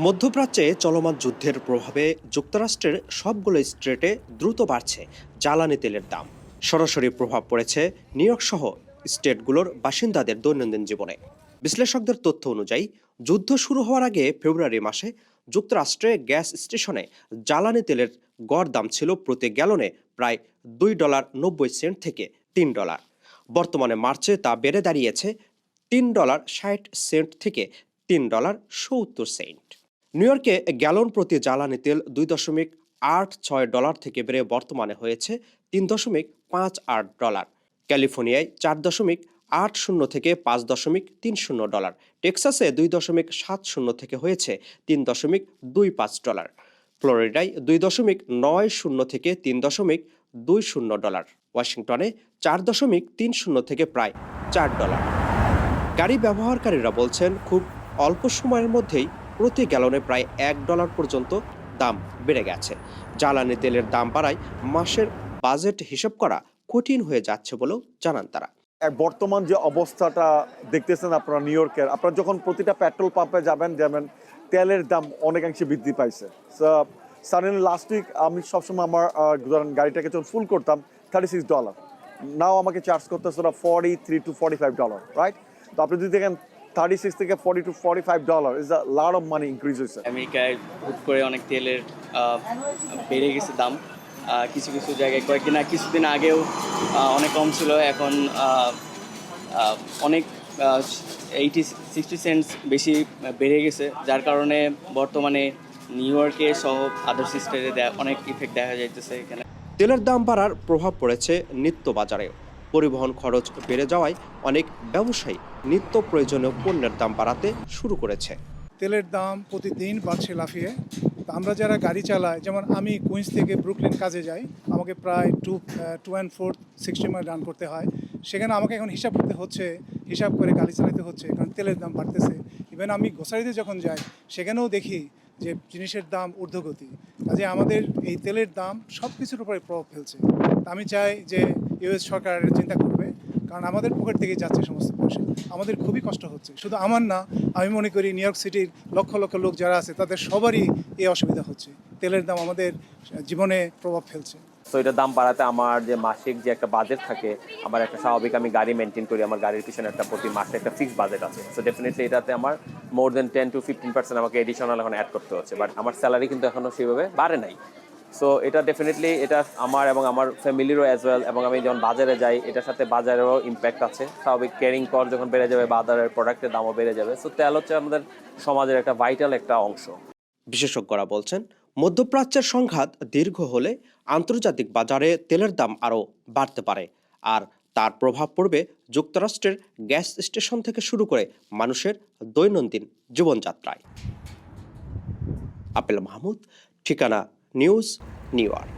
মধ্যপ্রাচ্যে চলমান যুদ্ধের প্রভাবে যুক্তরাষ্ট্রের সবগুলো স্টেটে দ্রুত বাড়ছে জ্বালানি তেলের দাম। সরাসরি প্রভাব পড়েছে নিউ ইয়র্ক সহ স্টেটগুলোর বাসিন্দাদের দৈনন্দিন জীবনে। বিশ্লেষকদের তথ্য অনুযায়ী যুদ্ধ শুরু হওয়ার আগে ফেব্রুয়ারি মাসে যুক্তরাষ্ট্রে গ্যাস স্টেশনে জ্বালানি তেলের গড় দাম ছিল প্রতি গ্যালনে প্রায় $2.90 থেকে $3। বর্তমানে মার্চে তা বেড়ে দাঁড়িয়েছে $3.60 থেকে $3.70। নিউ ইয়র্কে গ্যালন প্রতি জ্বালানি তেল $2.86 থেকে বেড়ে বর্তমানে হয়েছে $3.58। ক্যালিফোর্নিয়ায় $4.80 থেকে $5.30। টেক্সাসে $2.70 থেকে হয়েছে $3.25। ফ্লোরিডায় $2.90 থেকে $3.20। ওয়াশিংটনে $4.30 থেকে প্রায় $4। গাড়ি ব্যবহারকারীরা বলছেন খুব অল্প সময়ের মধ্যেই প্রতি গ্যালনে প্রায় $1 পর্যন্ত দাম বেড়ে গেছে। জ্বালানি তেলের দাম বাড়ায় মাসের বাজেট হিসাব করা কঠিন হয়ে যাচ্ছে বলেও জানান তারা। বর্তমান যে অবস্থাটা দেখতেছেন আপনারা নিউ ইয়র্কের, আপনারা যখন প্রতিটা পেট্রোল পাম্পে যাবেন তেলের দাম অনেকাংশে বৃদ্ধি পাইছে। সাডেনলি লাস্ট উইক আমি সবসময় আমার গাড়িটাকে যখন ফুল করতাম $36, নাও আমাকে চার্জ করতেছে $43 to $45, রাইট? তো আপনি যদি দেখেন 36 থেকে $40 to $45 is a lot of money increase হয়েছে। আমেরিকায় হুট করে অনেক তেলের বেড়ে গেছে দাম। কিছু কিছু জায়গায় কিছুদিন আগেও অনেক কম ছিল, এখন অনেক 80-60 সেন্টস বেশি বেড়ে গেছে, যার কারণে বর্তমানে নিউ ইয়র্কে সহ আদার্স স্টেটে অনেক ইফেক্ট দেখা যাইতেছে। এখানে তেলের দাম বাড়ার প্রভাব পড়েছে নিত্য বাজারেও। পরিবহন খরচ বেড়ে যাওয়ায় অনেক ব্যবসায়ী নিত্য প্রয়োজনীয় পণ্যের দাম বাড়াতে শুরু করেছে। তেলের দাম প্রতিদিন বাড়ছে লাফিয়ে। আমরা যারা গাড়ি চালাই, যেমন আমি কুইন্স থেকে ব্রুকলিন কাজে যাই, আমাকে প্রায় 2.4-60 মাইল রান করতে হয়। সেখানে আমাকে এখন হিসাব করে গাড়ি চালাতে হচ্ছে, কারণ তেলের দাম বাড়তেছে। ইভেন আমি গ্রোসারিতে যখন যাই সেখানেও দেখি যে জিনিসের দাম ঊর্ধ্বগতি। কাজে আমাদের এই তেলের দাম সব কিছুর উপরে প্রভাব ফেলছে। আমি চাই যে ইউএস সরকার চিন্তা করবে, কারণ আমাদের পকেট থেকে যাচ্ছে সমস্ত পয়সা। আমাদের খুবই কষ্ট হচ্ছে, শুধু আমার না, আমি মনে করি নিউ ইয়র্ক সিটির লক্ষ লক্ষ লোক যারা আছে তাদের সবারই এই অসুবিধা হচ্ছে। তেলের দাম আমাদের জীবনে প্রভাব ফেলছে। তো এটার দাম বাড়াতে আমার যে মাসিক যে একটা বাজেট থাকে, আমার একটা স্বাভাবিক আমি গাড়ি মেনটেন করি, আমার গাড়ির পিছনে একটা প্রতি মাসে একটা ফিক্সড বাজেট আছে। সো ডেফিনেটলি এটাতে আমার মোর দেন 10 to 15% আমাকে এডিশনাল এখন অ্যাড করতে হচ্ছে, বাট আমার স্যালারি কিন্তু এখনও সেভাবে বাড়ে নাই। সো এটা ডেফিনেটলি এটা আমার এবং আমার ফ্যামিলিরও অ্যাজ ওয়েল, এবং আমি যখন বাজারে যাই এটার সাথে বাজারেরও ইম্প্যাক্ট আছে। স্বাভাবিক ক্যারিং কস্ট যখন বেড়ে যাবে, বাজারের প্রোডাক্টের দামও বেড়ে যাবে। সো তেল হচ্ছে আমাদের সমাজের একটা ভাইটাল একটা অংশ। বিশেষজ্ঞরা বলছেন মধ্যপ্রাচ্যের সংঘাত দীর্ঘ হলে আন্তর্জাতিক বাজারে তেলের দাম আরও বাড়তে পারে, আর তার প্রভাব পড়বে যুক্তরাষ্ট্রের গ্যাস স্টেশন থেকে শুরু করে মানুষের দৈনন্দিন জীবনযাত্রায়। আপেল মাহমুদ, ঠিকানা নিউজ, নিউ ইয়র্ক।